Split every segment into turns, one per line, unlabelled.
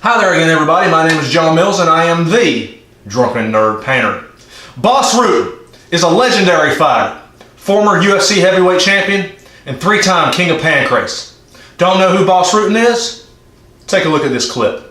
Hi there again, everybody. My name is John Mills, and I am the Drunken Nerd Painter. Bas Rutten is a legendary fighter, former UFC Heavyweight Champion, and three-time King of Pancrase. Don't know who Bas Rutten is? Take a look at this clip.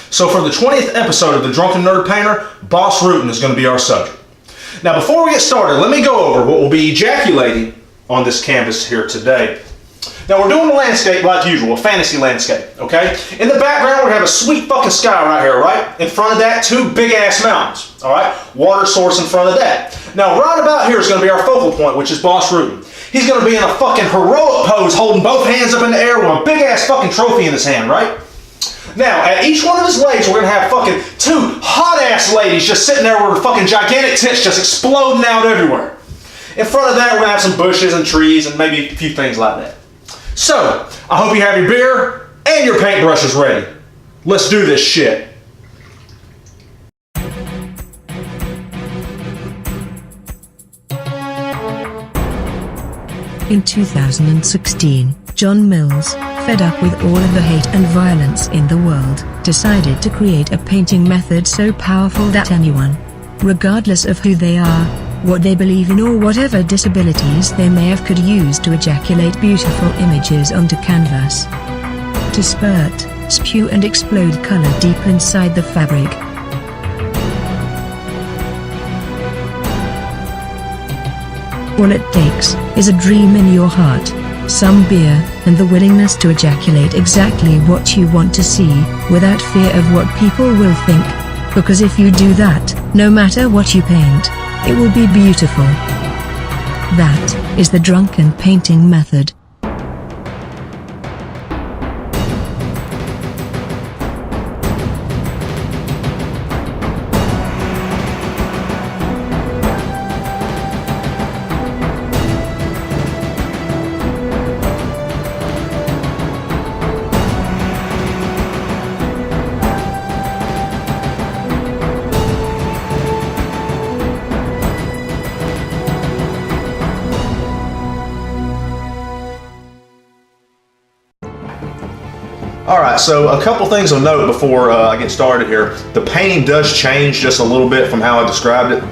So for the 20th episode of the Drunken Nerd Painter, Bas Rutten is going to be our subject. Now before we get started, let me go over what will be ejaculating on this canvas here today. Now we're doing a landscape like usual, a fantasy landscape, okay? In the background we have a sweet fucking sky right here, right? In front of that, two big ass mountains, alright? Water source in front of that. Now right about here is going to be our focal point, which is Bas Rutten. He's going to be in a fucking heroic pose, holding both hands up in the air with a big ass fucking trophy in his hand, right? Now, at each one of his legs, we're going to have fucking two hot-ass ladies just sitting there with fucking gigantic tits just exploding out everywhere. In front of that, we're going to have some bushes and trees and maybe a few things like that. So, I hope you have your beer and your paintbrushes ready. Let's do this shit.
In 2016, John Mills, fed up with all of the hate and violence in the world, decided to create a painting method so powerful that anyone, regardless of who they are, what they believe in or whatever disabilities they may have, could use to ejaculate beautiful images onto canvas. To spurt, spew and explode color deep inside the fabric. All it takes is a dream in your heart, some beer, and the willingness to ejaculate exactly what you want to see, without fear of what people will think. Because if you do that, no matter what you paint, it will be beautiful. That is the Drunken Painting Method.
Alright, so a couple things of note before I get started here. The painting does change just a little bit from how I described it.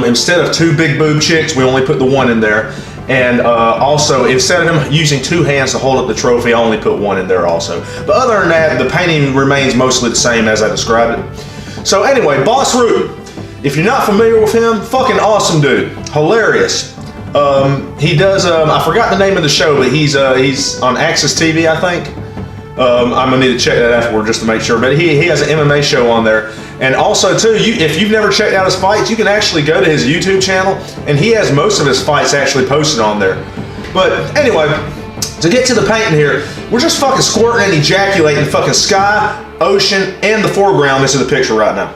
Instead of two big boob chicks, we only put the one in there. And also, instead of him using two hands to hold up the trophy, I only put one in there also. But other than that, the painting remains mostly the same as I described it. So anyway, Bas Rutten. If you're not familiar with him, fucking awesome dude. Hilarious. He does, I forgot the name of the show, but he's on Access TV, I think. I'm gonna need to check that afterward just to make sure, but he has an MMA show on there. And also too, if you've never checked out his fights, you can actually go to his YouTube channel, and he has most of his fights actually posted on there. But anyway, to get to the painting here, we're just fucking squirting and ejaculating fucking sky, ocean, and the foreground. This is the picture right now.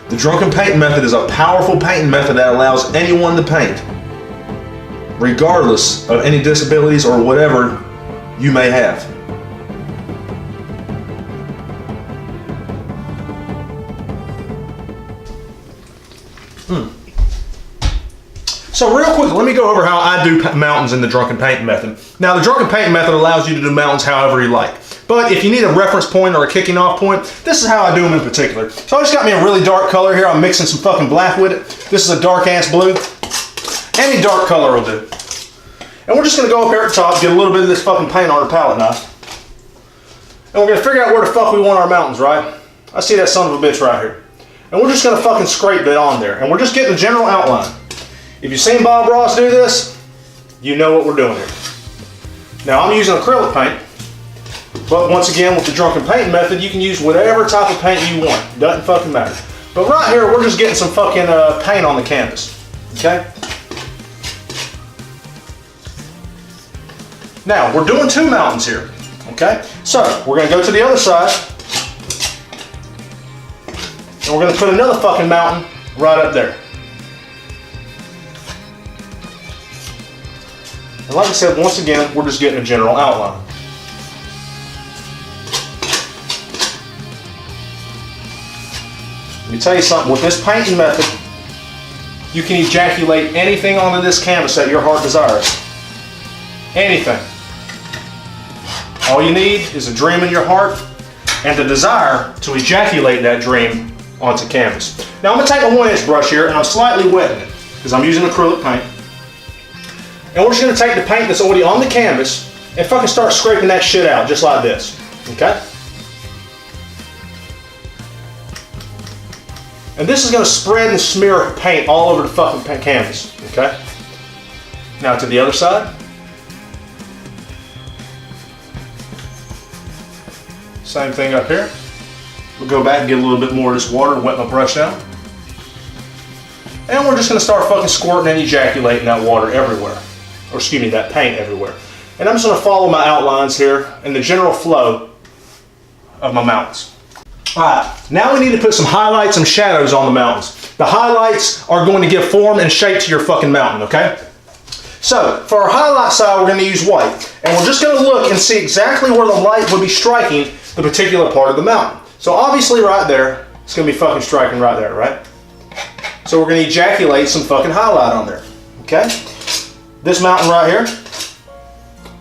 The Drunken Painting Method is a powerful painting method that allows anyone to paint, regardless of any disabilities or whatever you may have. So real quick, let me go over how I do mountains in the Drunken Painting Method. Now the Drunken Painting Method allows you to do mountains however you like. But if you need a reference point or a kicking off point, this is how I do them in particular. So I just got me a really dark color here. I'm mixing some fucking black with it. This is a dark ass blue. Any dark color will do. And we're just gonna go up here at the top, get a little bit of this fucking paint on our palette knife. And we're gonna figure out where the fuck we want our mountains, right? I see that son of a bitch right here. And we're just gonna fucking scrape that on there. And we're just getting a general outline. If you've seen Bob Ross do this, you know what we're doing here. Now I'm using acrylic paint, but once again with the Drunken Painting Method, you can use whatever type of paint you want. Doesn't fucking matter. But right here, we're just getting some fucking paint on the canvas, okay? Now, we're doing two mountains here, okay? So, we're gonna go to the other side, and we're gonna put another fucking mountain right up there. And like I said, once again, we're just getting a general outline. Let me tell you something, with this painting method, you can ejaculate anything onto this canvas that your heart desires. Anything. All you need is a dream in your heart and the desire to ejaculate that dream onto canvas. Now I'm going to take a 1-inch brush here and I'm slightly wetting it because I'm using acrylic paint. And we're just going to take the paint that's already on the canvas and fucking start scraping that shit out just like this. Okay? And this is going to spread and smear paint all over the fucking canvas. Okay? Now to the other side. Same thing up here. We'll go back and get a little bit more of this water and wet my brush down. And we're just going to start fucking squirting and ejaculating that water everywhere. Or excuse me, that paint everywhere. And I'm just going to follow my outlines here and the general flow of my mountains. Alright, now we need to put some highlights and shadows on the mountains. The highlights are going to give form and shape to your fucking mountain, okay? So, for our highlight side, we're going to use white. And we're just going to look and see exactly where the light will be striking the particular part of the mountain. So obviously right there, it's going to be fucking striking right there, right? So we're going to ejaculate some fucking highlight on there, okay? This mountain right here,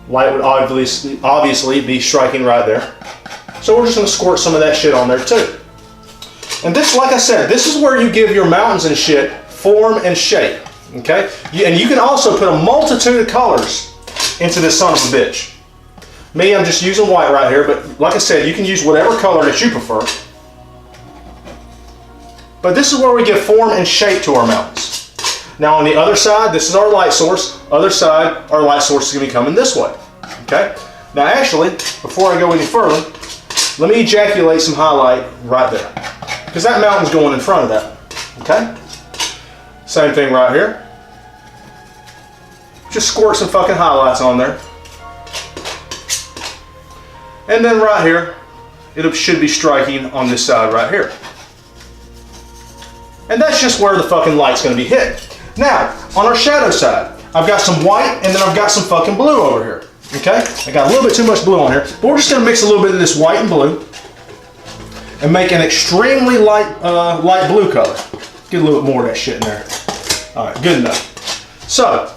light would obviously be striking right there. So we're just going to squirt some of that shit on there too. And this, like I said, this is where you give your mountains and shit form and shape, okay? And you can also put a multitude of colors into this son of a bitch. Me, I'm just using white right here, but like I said, you can use whatever color that you prefer. But this is where we give form and shape to our mountains. Now on the other side, this is our light source. Other side, our light source is going to be coming this way. Okay? Now actually, before I go any further, let me ejaculate some highlight right there. Because that mountain's going in front of that. Okay? Same thing right here. Just squirt some fucking highlights on there. And then right here, it should be striking on this side right here. And that's just where the fucking light's going to be hit. Now, on our shadow side, I've got some white and then I've got some fucking blue over here. Okay? I got a little bit too much blue on here, but we're just going to mix a little bit of this white and blue and make an extremely light blue color. Get a little bit more of that shit in there. Alright, good enough. So,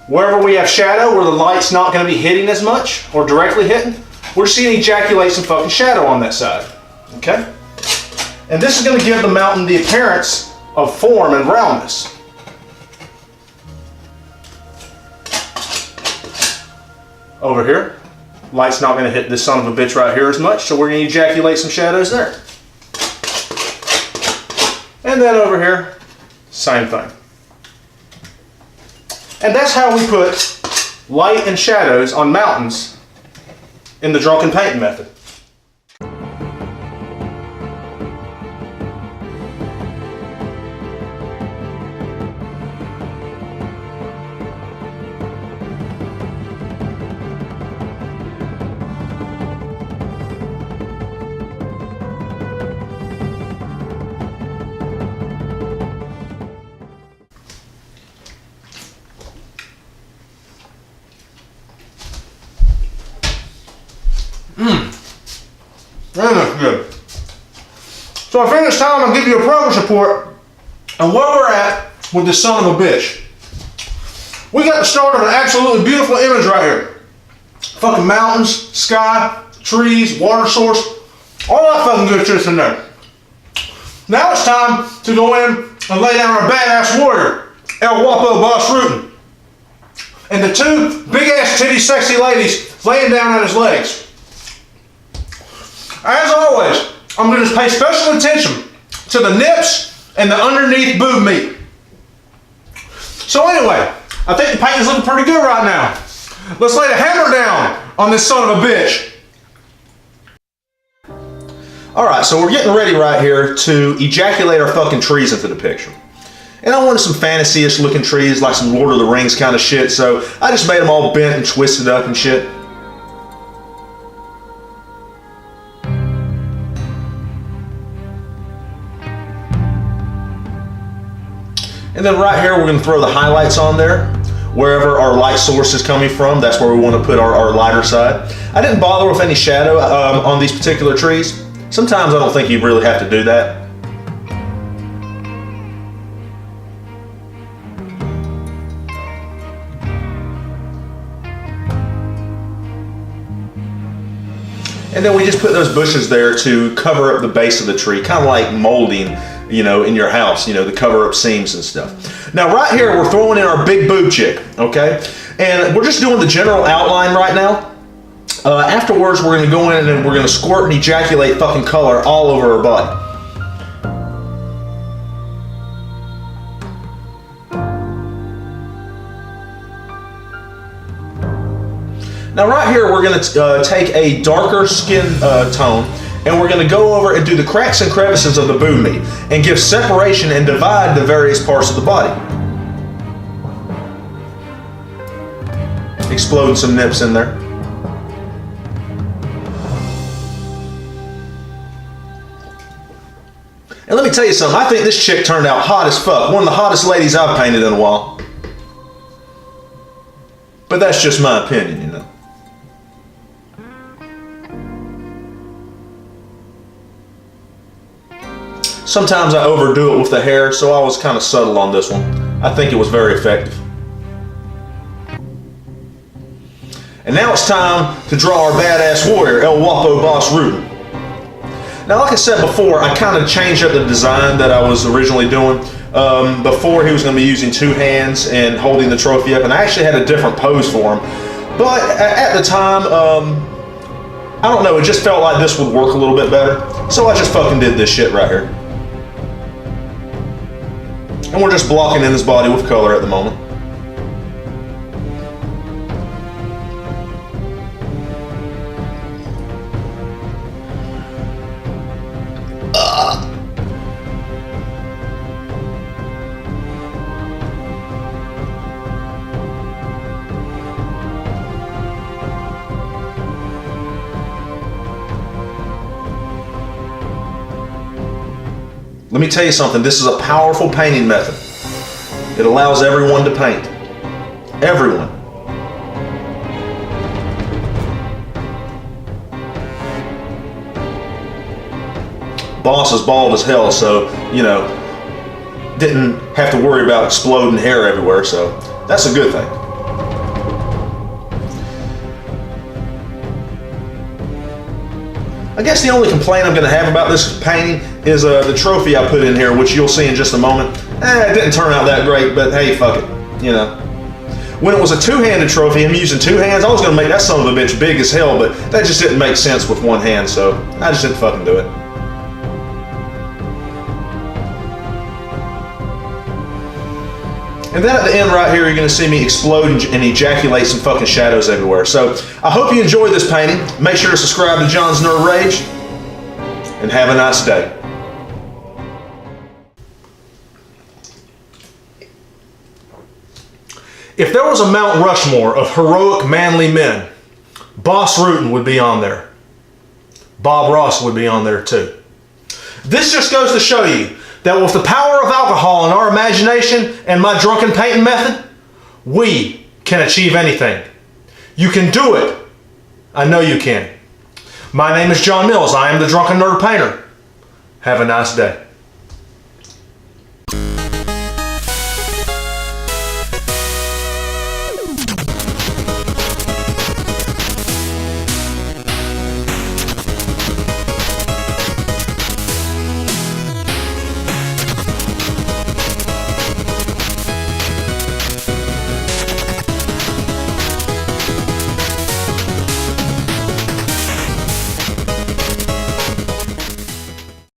wherever we have shadow, where the light's not going to be hitting as much or directly hitting, we're just going to ejaculate some fucking shadow on that side. Okay? And this is going to give the mountain the appearance of form and roundness. Over here, light's not going to hit this son of a bitch right here as much, so we're going to ejaculate some shadows there. And then over here, same thing. And that's how we put light and shadows on mountains in the Drunken Painting Method. That looks good. So I think it's time I give you a progress report on where we're at with this son of a bitch. We got the start of an absolutely beautiful image right here. Fucking mountains, sky, trees, water source, all that fucking good shit's in there. Now it's time to go in and lay down our badass warrior. El Guapo Bas Rutten. And the two big-ass titty sexy ladies laying down at his legs. As always, I'm going to pay special attention to the nips and the underneath boob meat. So anyway, I think the painting's looking pretty good right now. Let's lay the hammer down on this son of a bitch. Alright, so we're getting ready right here to ejaculate our fucking trees into the picture. And I wanted some fantasy-ish looking trees, like some Lord of the Rings kind of shit, so I just made them all bent and twisted up and shit. And then right here, we're going to throw the highlights on there. Wherever our light source is coming from, that's where we want to put our lighter side. I didn't bother with any shadow on these particular trees. Sometimes I don't think you really have to do that. And then we just put those bushes there to cover up the base of the tree, kind of like molding, you know, in your house, you know, to cover up seams and stuff. Now right here, we're throwing in our big boob chick, okay? And we're just doing the general outline right now. Afterwards, we're gonna go in and we're gonna squirt and ejaculate fucking color all over her body. Now right here, we're going to take a darker skin tone and we're going to go over and do the cracks and crevices of the boob meat and give separation and divide the various parts of the body. Exploding some nips in there. And let me tell you something, I think this chick turned out hot as fuck. One of the hottest ladies I've painted in a while. But that's just my opinion, you know. Sometimes I overdo it with the hair, so I was kind of subtle on this one. I think it was very effective. And now it's time to draw our badass warrior, El Guapo Bas Rutten. Now, like I said before, I kind of changed up the design that I was originally doing. Before, he was going to be using two hands and holding the trophy up, and I actually had a different pose for him. But at the time, I don't know, it just felt like this would work a little bit better. So I just fucking did this shit right here. And we're just blocking in his body with color at the moment. Let me tell you something, this is a powerful painting method. It allows everyone to paint. Everyone. Boss is bald as hell, so, you know, didn't have to worry about exploding hair everywhere, so that's a good thing. I guess the only complaint I'm going to have about this painting is the trophy I put in here, which you'll see in just a moment. It didn't turn out that great, but hey, fuck it, you know. When it was a two-handed trophy, I'm using two hands, I was going to make that son of a bitch big as hell, but that just didn't make sense with one hand, so I just didn't fucking do it. And then at the end right here, you're going to see me explode and ejaculate some fucking shadows everywhere. So I hope you enjoyed this painting. Make sure to subscribe to jonsnerdrage and have a nice day. If there was a Mount Rushmore of heroic manly men, Bas Rutten would be on there. Bob Ross would be on there too. This just goes to show you that with the power of alcohol and our imagination and my drunken painting method, we can achieve anything. You can do it. I know you can. My name is John Mills. I am the Drunken Nerd Painter. Have a nice day.